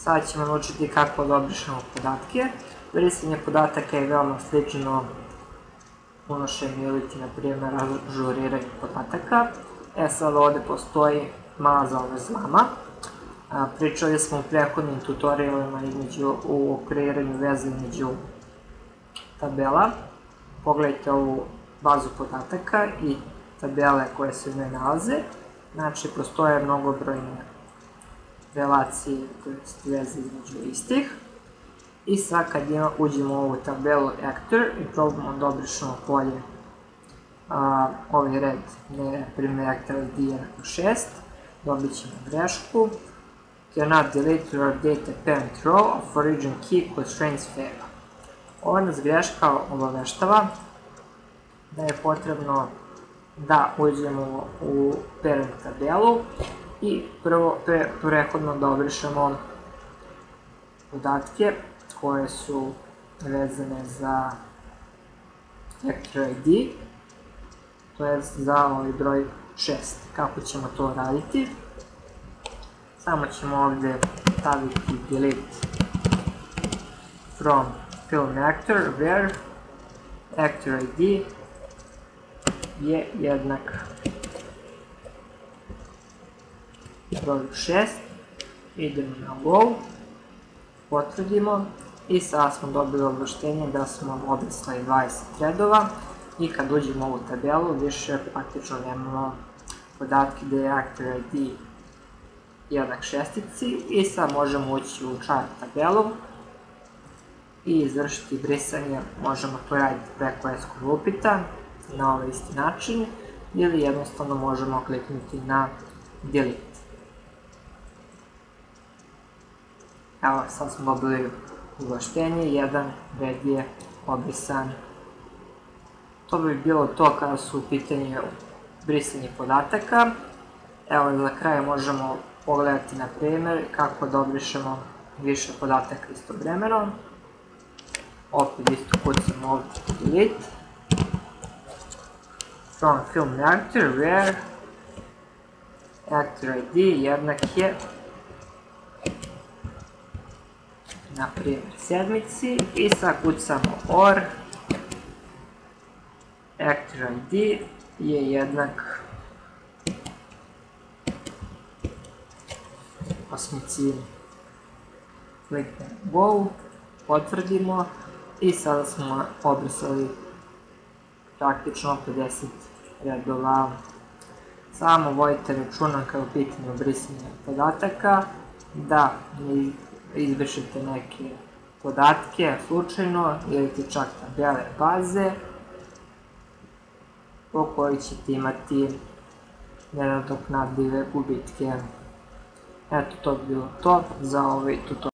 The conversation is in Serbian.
Sada ćemo naučiti kako da obrišemo podatke. Brisanje podataka je veoma slično unošenju ili na primjer ažuriranju podataka. Sad ovde postoji mala zavrzlama. Pričali smo u prethodnim tutorijalima u kreiranju veze između tabela. Pogledajte ovu bazu podataka i tabele koje se u njoj nalaze. Znači, postoje mnogobrojne relacije, to je veze između istih. I sad kad uđemo u ovu tabelu Actor i probamo da obrišemo polje ovaj red gde je primjer Actor ID 6, dobit ćemo grešku. Cannot delete or update a parent row of origin key constraints fail. Ova nas greška obaveštava da je potrebno da uđemo u parent tabelu i prethodno da obrišemo podatke koje su vezane za Actor ID, to je za ovaj broj 6. Kako ćemo to raditi? Samo ćemo ovde staviti delete from film actor where Actor ID je jednak broju 6. Idemo na go, potvrdimo i sada smo dobili obaveštenje da smo obrisali 20 redova i kad uđemo u ovu tabelu više praktično nemamo podatke gde je Actor ID jednak šestici i sad možemo ući u chart tabelu i izvršiti brisanje. Možemo to raditi preko SQL upita na ovaj isti način ili jednostavno možemo kliknuti na delete. Evo, sad smo dobili obaveštenje, jedan red je obrisan. To bi bilo to kada su u pitanju brisanje podataka. Evo, za kraj možemo pogledati na primjer kako da obrišemo više podataka istovremeno. Opet isto kucamo ovdje delete from film actor where Actor ID jednak je na primjer sedmici i sad kucamo or Actor ID je jednak osmici. Kliknemo go, potvrdimo i sada smo obrisali praktično 50 redova. Samo vodite računa kada u pitanju brisanja podataka da ne izbrišete neke podatke slučajno ili čak tabele baze po kojoj ćete imati nenadoknadive gubitke. Eto, to bi bilo to za ovaj tutorial.